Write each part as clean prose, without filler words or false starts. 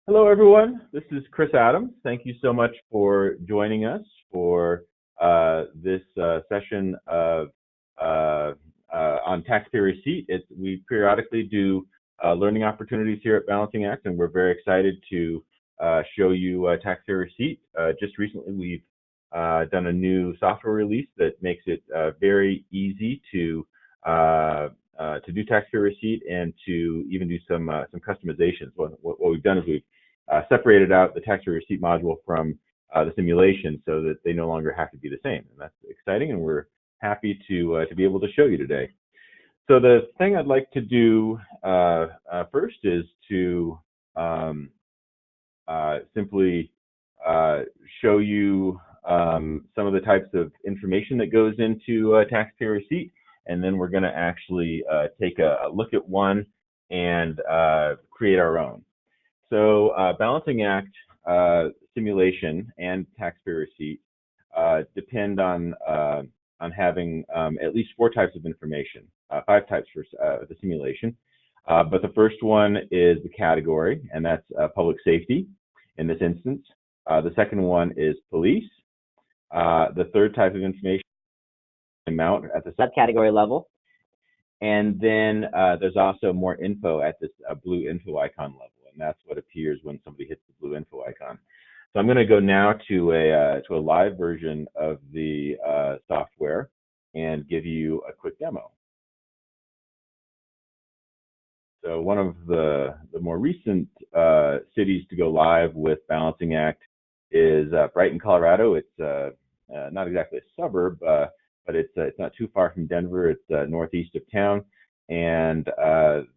Hello, everyone. This is Chris Adams. Thank you so much for joining us for this session of on taxpayer receipt. We periodically do learning opportunities here at Balancing Act, and we're very excited to show you taxpayer receipt. Just recently, we've done a new software release that makes it very easy to do taxpayer receipt and to even do some customizations. What we've done is we've separated out the tax receipt module from the simulation so that they no longer have to be the same. And that's exciting, and we're happy to be able to show you today. So the thing I'd like to do first is to simply show you some of the types of information that goes into taxpayer receipt, and then we're going to actually take a look at one and create our own. So Balancing Act simulation and taxpayer receipt depend on having at least 4 types of information, 5 types for the simulation. But the first one is the category, and that's public safety in this instance. The second one is police. The third type of information, amount at the subcategory level. And then there's also more info at this blue info icon level, and that's what appears when somebody hits the blue info icon. So I'm going to go now to a live version of the software and give you a quick demo. So one of the more recent cities to go live with Balancing Act is Brighton, Colorado. It's not exactly a suburb, but it's not too far from Denver. It's northeast of town, and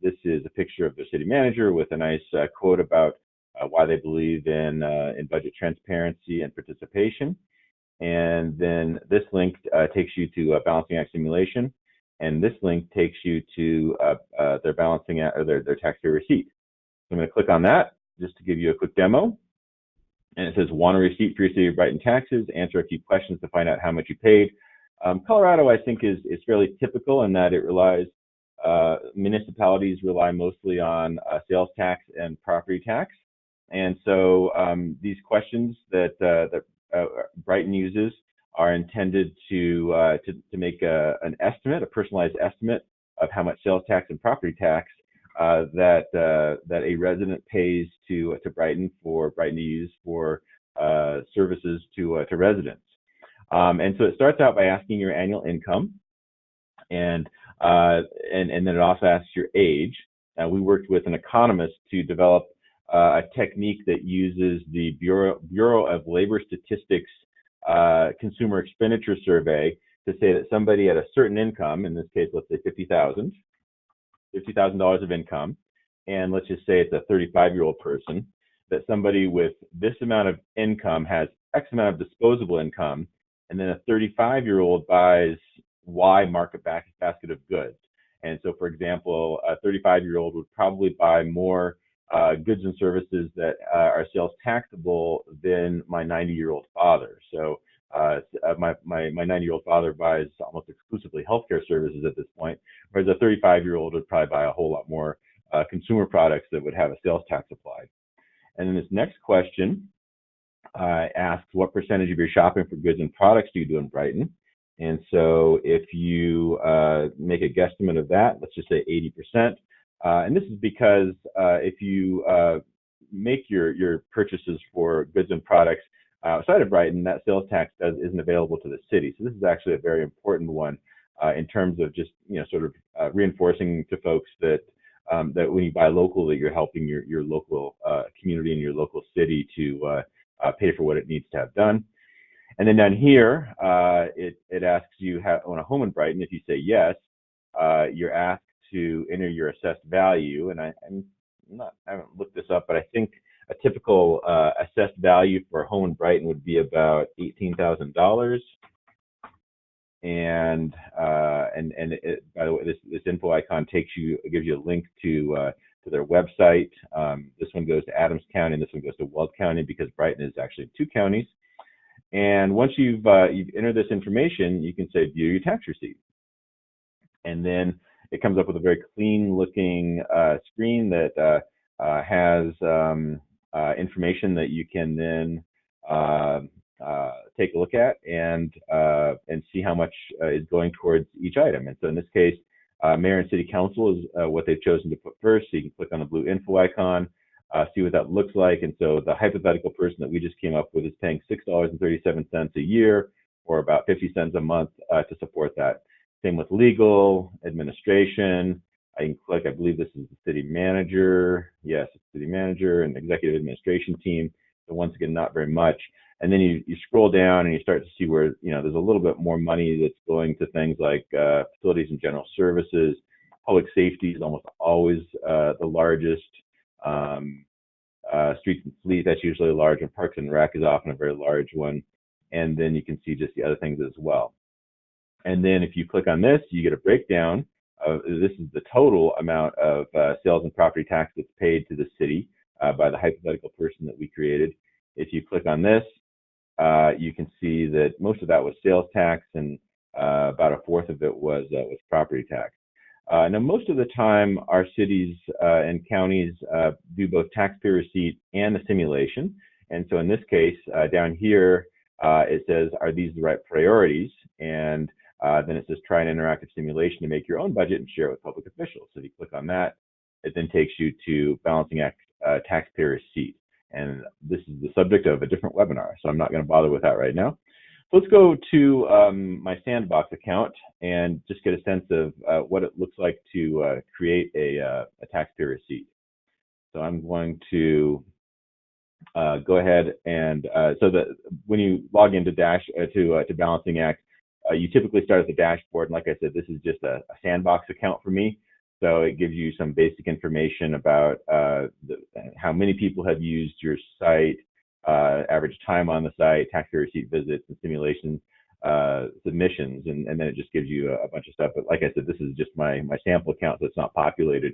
this is a picture of the city manager with a nice quote about why they believe in budget transparency and participation. And then this link takes you to a Balancing Act simulation, and this link takes you to their Balancing Act or their taxpayer receipt. So I'm going to click on that just to give you a quick demo. And it says, want a receipt for your city of Brighton taxes? Answer a few questions to find out how much you paid. Colorado, I think, is fairly typical in that it relies, municipalities rely mostly on sales tax and property tax. And so these questions that Brighton uses are intended to make an estimate, a personalized estimate of how much sales tax and property tax that a resident pays to Brighton for Brighton to use for services to residents. And so it starts out by asking your annual income, and then it also asks your age. We worked with an economist to develop a technique that uses the Bureau of Labor Statistics Consumer Expenditure Survey to say that somebody at a certain income, in this case, let's say $50,000 of income, and let's just say it's a 35-year-old person, that somebody with this amount of income has X amount of disposable income, and then a 35-year-old buys Y market basket of goods. And so, for example, a 35-year-old would probably buy more goods and services that are sales taxable than my 90-year-old father. So my 90-year-old father buys almost exclusively healthcare services at this point, whereas a 35-year-old would probably buy a whole lot more consumer products that would have a sales tax applied. And then this next question asks, what percentage of your shopping for goods and products do you do in Brighton? And so if you make a guesstimate of that, let's just say 80%. And this is because if you make your purchases for goods and products outside of Brighton, that sales tax isn't available to the city. So this is actually a very important one in terms of just sort of reinforcing to folks that that when you buy local, that you're helping your local community and your local city to pay for what it needs to have done. And then down here, it asks you own a home in Brighton. If you say yes, you're asked to enter your assessed value. And I haven't looked this up, but I think a typical assessed value for a home in Brighton would be about $18,000. And by the way, this info icon gives you a link to their website. This one goes to Adams County, and this one goes to Weld County, because Brighton is actually 2 counties. And once you've entered this information, you can say view your tax receipt, and then it comes up with a very clean looking screen that has information that you can then take a look at and see how much is going towards each item. And so in this case, mayor and city council is what they've chosen to put first. So you can click on the blue info icon, see what that looks like. And so the hypothetical person that we just came up with is paying $6.37 a year, or about 50 cents a month to support that. Same with legal, administration. I can click, I believe this is the city manager. Yes, it's city manager and executive administration team. So once again, not very much. And then you scroll down and you start to see where, there's a little bit more money that's going to things like facilities and general services. Public safety is almost always the largest. Streets and fleet, that's usually a large one. Parks and Rec is often a very large one. And then you can see just the other things as well. And then if you click on this, you get a breakdown of, this is the total amount of sales and property tax that's paid to the city by the hypothetical person that we created. If you click on this, you can see that most of that was sales tax, and about a fourth of it was property tax. Now, most of the time, our cities and counties do both taxpayer receipt and a simulation. And so in this case, down here, it says, are these the right priorities? And then it says, try an interactive simulation to make your own budget and share it with public officials. So if you click on that, it then takes you to Balancing Act taxpayer receipt. And this is the subject of a different webinar, so I'm not going to bother with that right now. So let's go to my Sandbox account and just get a sense of what it looks like to create a taxpayer receipt. So I'm going to go ahead and so that when you log into to Balancing Act, you typically start at the dashboard. And like I said, this is just a Sandbox account for me. So it gives you some basic information about how many people have used your site, average time on the site, taxpayer receipt visits, and simulation submissions, and then it just gives you a bunch of stuff. But like I said, this is just my sample account, so it's not populated.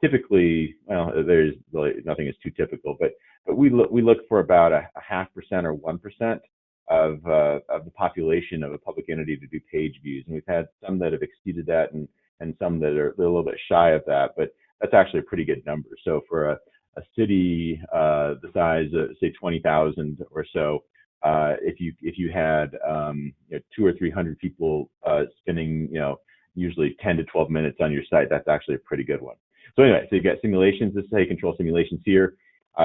Typically, well, there's really nothing is too typical, but we look for about a 0.5% or 1% of the population of a public entity to do page views, and we've had some that have exceeded that, and some that are a little bit shy of that, but that's actually a pretty good number. So for a city the size of, say, 20,000 or so, if you had 200 or 300 people spending usually 10 to 12 minutes on your site, that's actually a pretty good one. So anyway, so you've got simulations. This is how you control simulations here.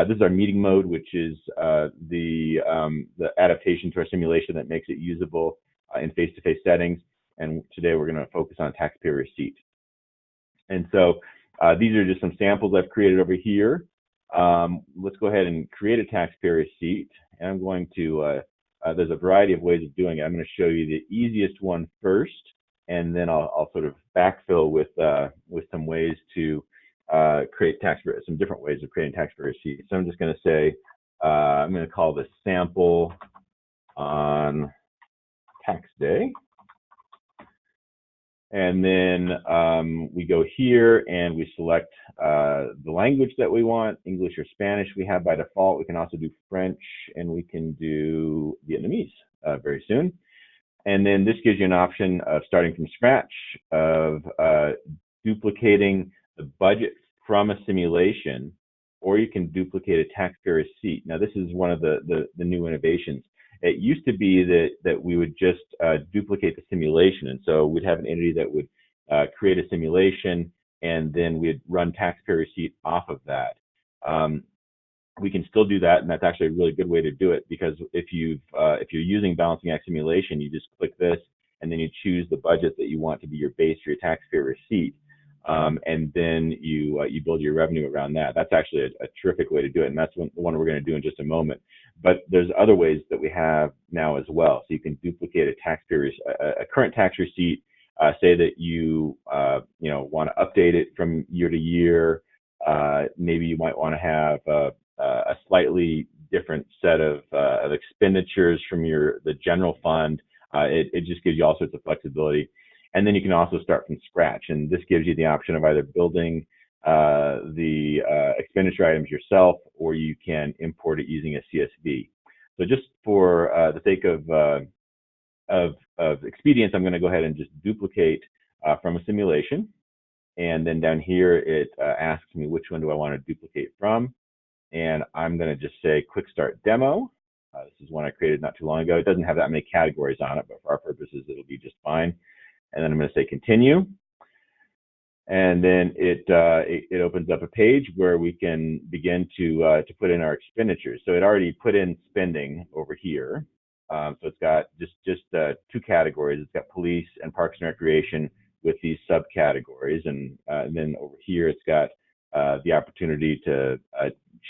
This is our meeting mode, which is the adaptation to our simulation that makes it usable in face-to-face settings. And today we're going to focus on taxpayer receipt. And so these are just some samples I've created over here. Let's go ahead and create a taxpayer receipt. And I'm going to, there's a variety of ways of doing it. I'm going to show you the easiest one first, and then I'll sort of backfill with some ways to create some different ways of creating taxpayer receipts. So I'm just going to say, I'm going to call this sample on tax day. And then we go here and we select the language that we want, English or Spanish we have by default. We can also do French, and we can do Vietnamese very soon. And then this gives you an option of starting from scratch, of duplicating the budget from a simulation, or you can duplicate a taxpayer receipt. Now, this is one of the new innovations. It used to be that we would just duplicate the simulation, and so we'd have an entity that would create a simulation, and then we'd run taxpayer receipt off of that. We can still do that, and that's actually a really good way to do it, because if you're using Balancing Act simulation, you just click this, and then you choose the budget that you want to be your base for your taxpayer receipt, and then you build your revenue around that. That's actually a terrific way to do it, and that's the one we're going to do in just a moment. But there's other ways that we have now as well. So you can duplicate a current tax receipt. Say that you want to update it from year to year. Maybe you might want to have a slightly different set of expenditures from the general fund. It just gives you all sorts of flexibility. And then you can also start from scratch. And this gives you the option of either building the expenditure items yourself, or you can import it using a CSV. So just for the sake of expedience, I'm going to go ahead and just duplicate from a simulation. And then down here, it asks me which one do I want to duplicate from. and I'm going to just say quick start demo. This is one I created not too long ago. It doesn't have that many categories on it, but for our purposes, it'll be just fine. And then I'm going to say continue. And then it opens up a page where we can begin to put in our expenditures. So it already put in spending over here. So it's got just two categories. It's got police and parks and recreation with these subcategories, and then over here it's got the opportunity to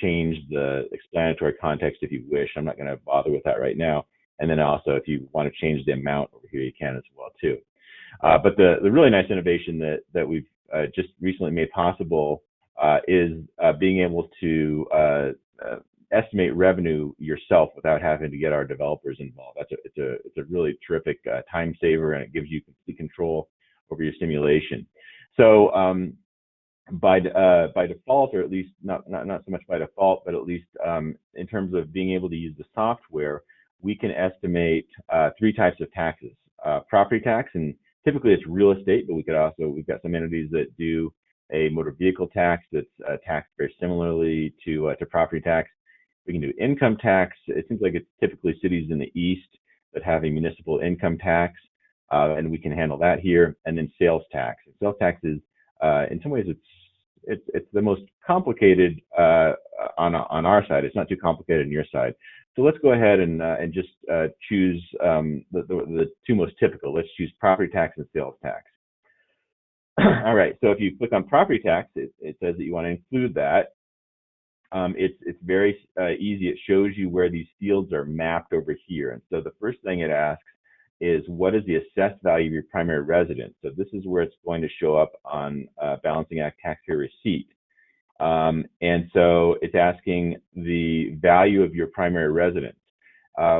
change the explanatory context if you wish. I'm not going to bother with that right now. And then also, if you want to change the amount over here, you can as well too. But the really nice innovation that we've just recently made possible is being able to estimate revenue yourself without having to get our developers involved. It's a really terrific time saver, and it gives you complete control over your simulation. So by default, or at least not so much by default, but at least in terms of being able to use the software, we can estimate three types of taxes: property tax, and typically it's real estate, but we've got some entities that do a motor vehicle tax that's taxed very similarly to property tax. We can do income tax. It seems like it's typically cities in the east that have a municipal income tax, and we can handle that here. And then sales tax. Sales tax is, in some ways, it's the most complicated on our side. It's not too complicated on your side. So let's go ahead and just choose the two most typical. Let's choose property tax and sales tax. All right. So if you click on property tax, it says that you want to include that. It's very easy. It shows you where these fields are mapped over here. And so the first thing it asks is, what is the assessed value of your primary residence? So this is where it's going to show up on Balancing Act taxpayer receipt. And so it's asking the value of your primary residence.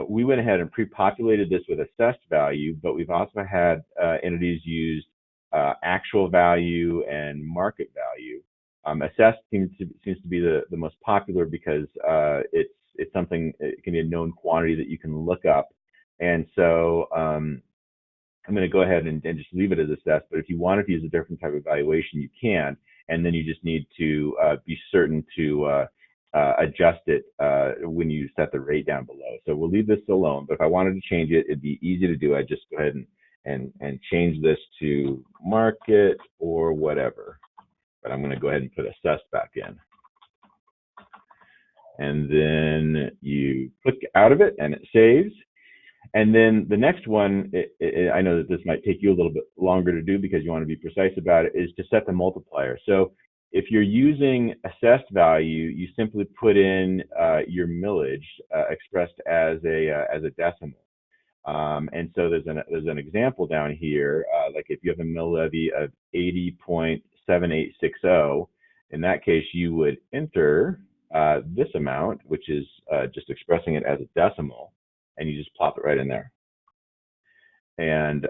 We went ahead and pre-populated this with assessed value, but we've also had entities use actual value and market value. Assessed seems to be the most popular because it's something, it can be a known quantity that you can look up. And so I'm going to go ahead and just leave it as assessed. But if you wanted to use a different type of valuation, you can. And then you just need to be certain to adjust it when you set the rate down below. So we'll leave this alone. But if I wanted to change it, it'd be easy to do. I'd just go ahead and change this to market or whatever. But I'm going to go ahead and put assessed back in. And then you click out of it and it saves. And then the next one, I know that this might take you a little bit longer to do because you want to be precise about it, is to set the multiplier. So if you're using assessed value, you simply put in your millage expressed as a decimal. And so there's an example down here, like if you have a mill levy of 80.7860, in that case you would enter this amount, which is just expressing it as a decimal, and you just plop it right in there. And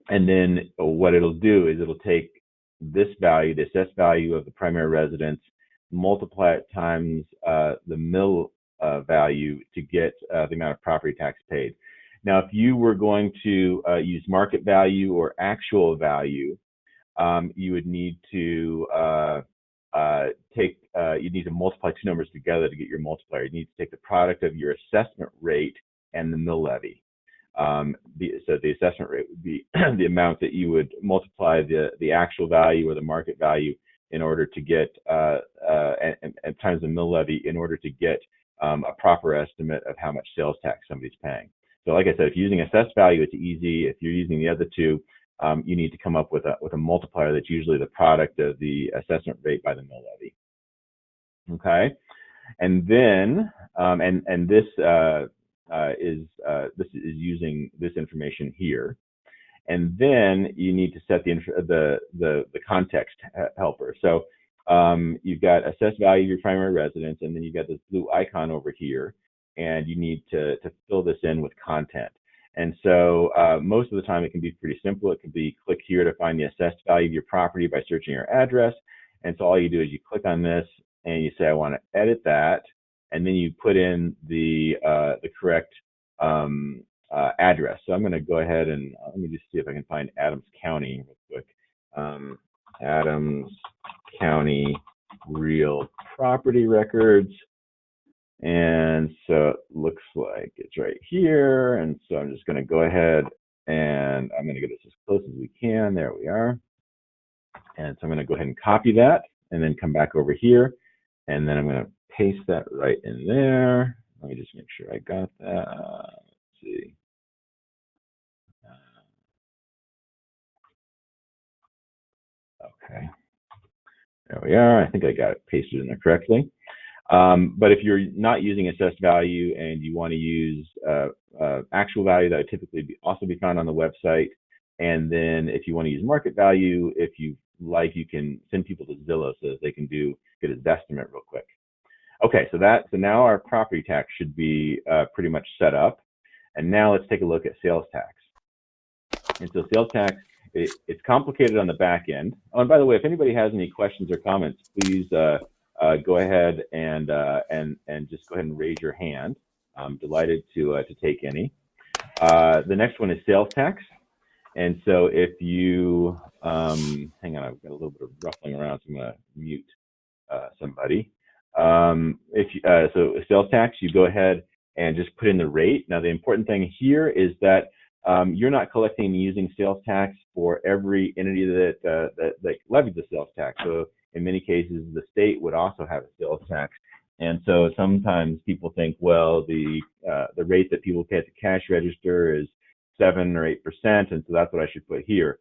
then what it'll do is it'll take this value, the assessed value of the primary residence, multiply it times the mill value to get the amount of property tax paid. Now, if you were going to use market value or actual value, you would need to you'd need to multiply two numbers together to get your multiplier. You need to take the product of your assessment rate and the mill levy. So the assessment rate would be the amount that you would multiply the actual value or the market value in order to get and times the mill levy in order to get a proper estimate of how much sales tax somebody's paying. So like I said, if you're using assessed value, it's easy. If you're using the other two, you need to come up with a multiplier that's usually the product of the assessment rate by the mill levy. Okay, and then this is using this information here, and then you need to set the context helper. So you've got assessed value of your primary residence, and then you've got this blue icon over here, and you need to fill this in with content. And so most of the time it can be pretty simple. It can be click here to find the assessed value of your property by searching your address. And so all you do is you click on this and you say, I want to edit that. And then you put in the correct address. So I'm going to go ahead and let me just see if I can find Adams County real quick. Adams County real property records. And so it looks like it's right here. And so I'm just going to go ahead and I'm going to get this as close as we can. There we are. And so I'm going to go ahead and copy that and then come back over here. And then I'm going to paste that right in there. Let me just make sure I got that. Let's see. Okay. There we are. I think I got it pasted in there correctly. But if you're not using assessed value and you want to use actual value, that would typically also be found on the website. And then if you want to use market value, if you like, you can send people to Zillow so that they can get a estimate real quick. Okay, so now our property tax should be pretty much set up. And now let's take a look at sales tax. And so sales tax, it's complicated on the back end. Oh, and by the way, if anybody has any questions or comments, please go ahead and just go ahead and raise your hand. I'm delighted to take any. The next one is sales tax. And so if you, hang on, I've got a little bit of ruffling around, so I'm going to mute somebody. So sales tax, you go ahead and just put in the rate. Now, the important thing here is that you're not collecting and using sales tax for every entity that levies the sales tax. So in many cases, the state would also have a sales tax. And so sometimes people think, well, the rate that people pay at the cash register is 7 or 8%, and so that's what I should put here.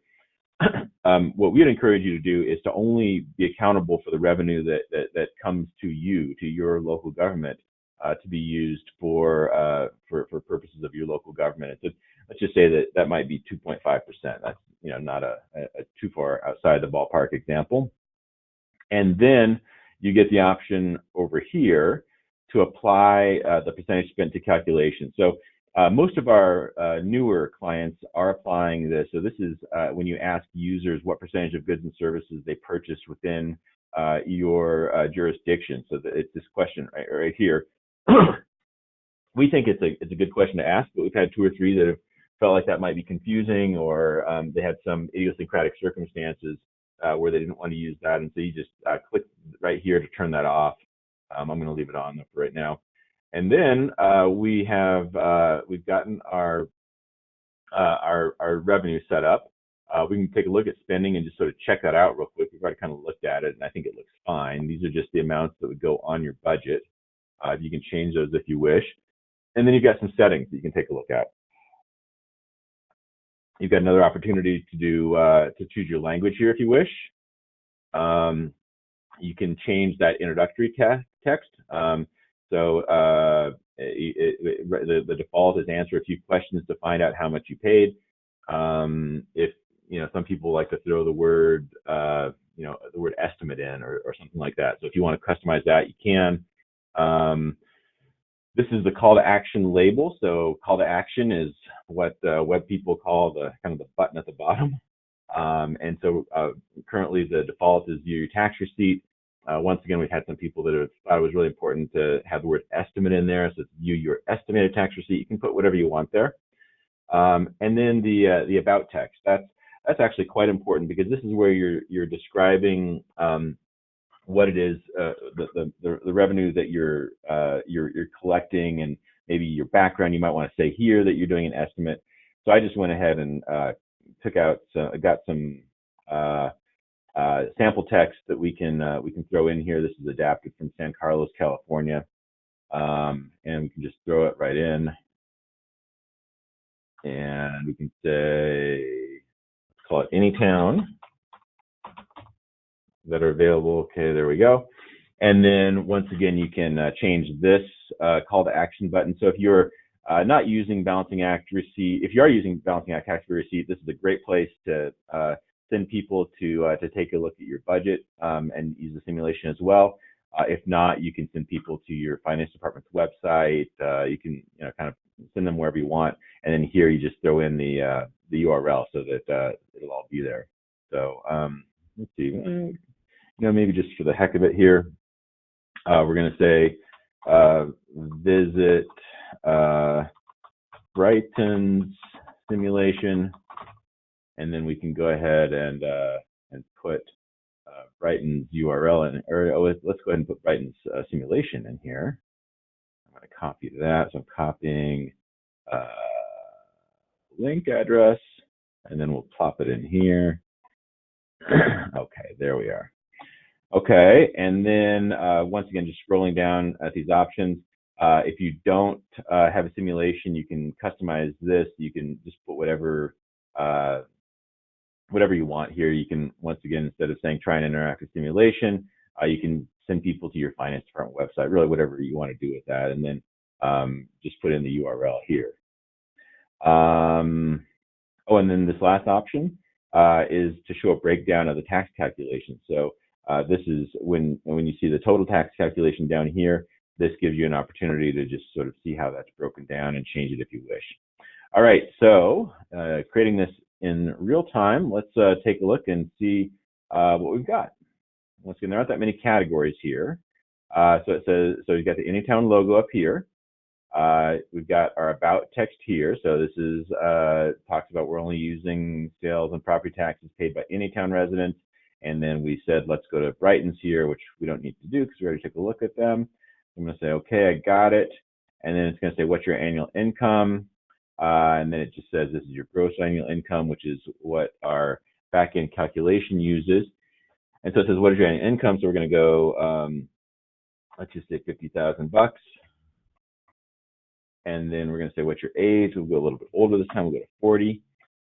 What we'd encourage you to do is to only be accountable for the revenue that comes to you, to your local government, to be used for purposes of your local government. So let's just say that might be 2.5%. That's not a too far outside the ballpark example. And then you get the option over here to apply the percentage spent to calculation. So most of our newer clients are applying this. So this is when you ask users what percentage of goods and services they purchase within your jurisdiction. So it's this question right here. We think it's a good question to ask, but we've had 2 or 3 that have felt like that might be confusing, or they had some idiosyncratic circumstances where they didn't want to use that, and so you just click right here to turn that off. I'm going to leave it on for right now. And then we've gotten our revenue set up. We can take a look at spending and just sort of check that out real quick. We've already kind of looked at it, and I think it looks fine. These are just the amounts that would go on your budget. You can change those if you wish. And then you've got some settings that you can take a look at. You've got another opportunity to choose your language here if you wish. You can change that introductory text. So the default is answer a few questions to find out how much you paid. If some people like to throw the word the word estimate in or something like that. So if you want to customize that, you can. This is the call to action label. So call to action is what web people call the kind of the button at the bottom. And so currently the default is view your tax receipt. Once again, we've had some people that have thought it was really important to have the word estimate in there. So it's view your estimated tax receipt. You can put whatever you want there. And then the about text. That's actually quite important because this is where you're describing what it is, the revenue that you're collecting, and maybe your background. You might want to say here that you're doing an estimate. So I just went ahead and got some sample text that we can throw in here. This is adapted from San Carlos, California, and we can just throw it right in, and we can say, let's call it any town that are available. Okay, there we go. And then once again, you can change this call to action button. So if you're not using Balancing Act receipt, if you are using Balancing Act tax receipt, this is a great place to send people to take a look at your budget and use the simulation as well. If not, you can send people to your finance department's website. You can kind of send them wherever you want, and then here you just throw in the URL so that it'll all be there. So let's see, maybe just for the heck of it here, we're going to say visit Brighton's simulation, and then we can go ahead and put Brighton's URL in, or let's go ahead and put Brighton's simulation in here. I'm going to copy that. So I'm copying link address, and then we'll plop it in here. Okay, there we are. Okay, and then once again, just scrolling down at these options. If you don't have a simulation, you can customize this. You can just put whatever you want here. You can, once again, instead of saying try an interactive simulation, you can send people to your finance department website, really whatever you want to do with that, and then just put in the URL here. Oh, and then this last option is to show a breakdown of the tax calculation. So this is when you see the total tax calculation down here, this gives you an opportunity to just sort of see how that's broken down and change it if you wish. All right, so creating this in real time, let's take a look and see what we've got. Once again, there aren't that many categories here. So it says, so you've got the Anytown logo up here. We've got our about text here. So this is talks about we're only using sales and property taxes paid by Anytown residents. And then we said, let's go to Brighton's here, which we don't need to do because we already took a look at them. I'm going to say, okay, I got it. And then it's going to say, what's your annual income? And then it just says this is your gross annual income, which is what our back-end calculation uses. And so it says, what is your annual income? So we're going to go, let's just say $50,000. And then we're going to say, what's your age? We'll go a little bit older this time. We'll go to 40.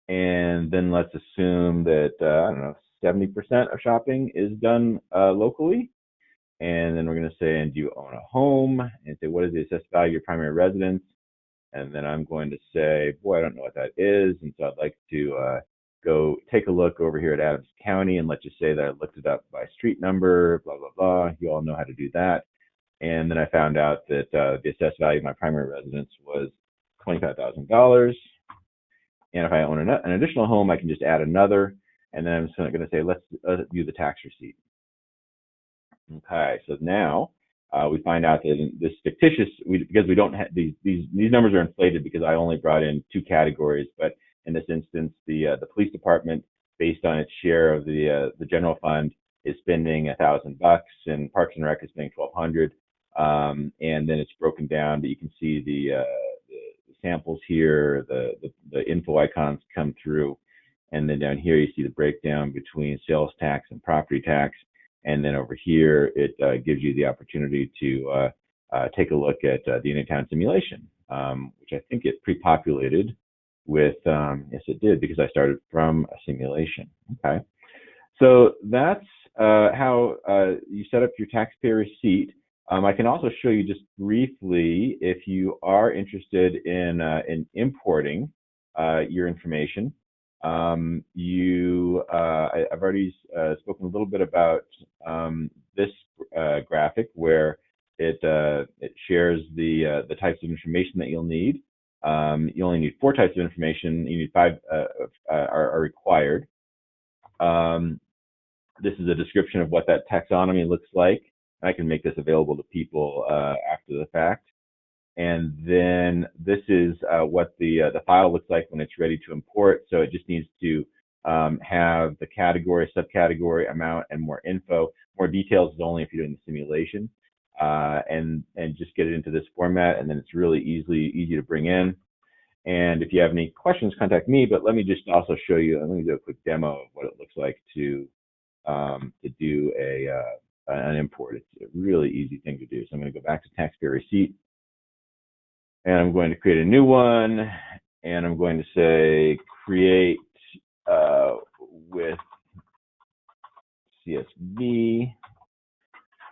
And then let's assume that, I don't know, 70% of shopping is done locally. And then we're going to say, and do you own a home? And say, what is the assessed value of your primary residence? And then I'm going to say, boy, I don't know what that is. And so I'd like to go take a look over here at Adams County, and let's just say that I looked it up by street number, blah, blah, blah. You all know how to do that. And then I found out that the assessed value of my primary residence was $25,000. And if I own an additional home, I can just add another. And then I'm just going to say, let's view the tax receipt. Okay, so now we find out that in this fictitious, because we don't have these numbers are inflated because I only brought in 2 categories, but in this instance, the police department, based on its share of the general fund, is spending $1,000, and Parks and Rec is spending $1,200, and then it's broken down. But you can see the samples here, the info icons come through, and then down here you see the breakdown between sales tax and property tax. And then over here, it gives you the opportunity to take a look at the Anytown simulation, which I think it pre-populated with, yes, it did, because I started from a simulation. Okay, so that's how you set up your taxpayer receipt. I can also show you just briefly, if you are interested in importing your information. I've already spoken a little bit about this graphic where it shares the types of information that you'll need. You only need 4 types of information. You need 5 are required. This is a description of what that taxonomy looks like. I can make this available to people after the fact. And then this is what the file looks like when it's ready to import. So it just needs to have the category, subcategory, amount, and more info. More details is only if you're doing the simulation, and just get it into this format. And then it's really easy to bring in. And if you have any questions, contact me. But let me just also show you. Let me do a quick demo of what it looks like to do an import. It's a really easy thing to do. So I'm going to go back to taxpayer receipt. And I'm going to create a new one, and I'm going to say create with CSV,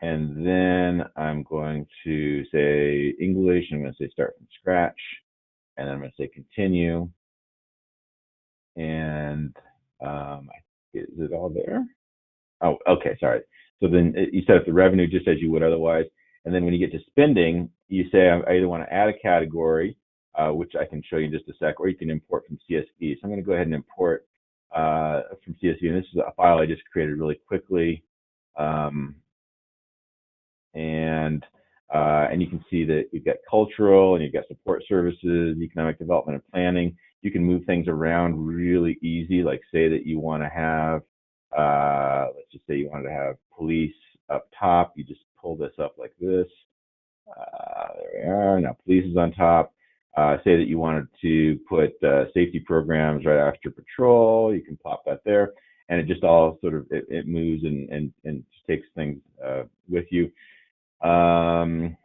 and then I'm going to say English. I'm going to say start from scratch, and then I'm going to say continue. And is it all there? Oh, okay, sorry. So then you set up the revenue just as you would otherwise. And then when you get to spending, you say I either want to add a category, which I can show you in just a sec, or you can import from CSV. So I'm going to go ahead and import from CSV. And this is a file I just created really quickly. And you can see that you've got cultural and you've got support services, economic development and planning. You can move things around really easy, like say that you want to have Let's just say you wanted to have police up top. You just pull this up like this. There we are. Now police is on top. Say that you wanted to put safety programs right after patrol. You can plop that there, and it just all sort of it moves and takes things with you. And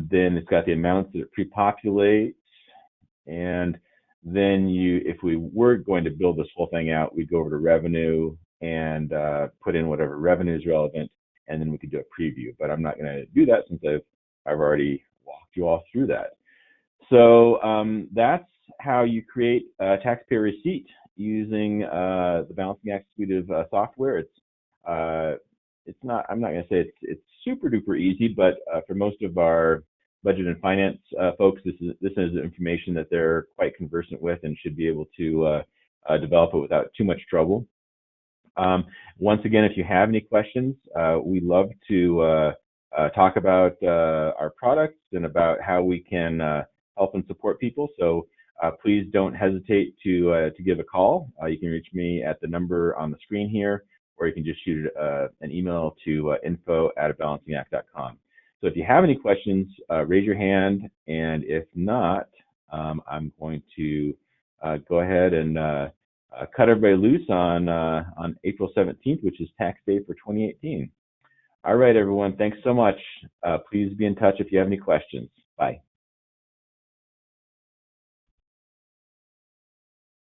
then it's got the amounts that it pre-populates. And then if we were going to build this whole thing out, we'd go over to revenue and put in whatever revenue is relevant, and then we could do a preview. But I'm not going to do that since I've already walked you all through that. So that's how you create a taxpayer receipt using the Balancing Act suite of software. It's not. I'm not going to say it's super duper easy, but for most of our budget and finance folks, this is information that they're quite conversant with and should be able to develop it without too much trouble. Once again, if you have any questions, we love to talk about our products and about how we can help and support people. So please don't hesitate to give a call. You can reach me at the number on the screen here, or you can just shoot an email to info@balancingact.com. So if you have any questions, raise your hand, and if not, I'm going to go ahead and cut everybody loose on April 17th, which is tax day for 2018. All right, everyone, thanks so much. Please be in touch if you have any questions. Bye.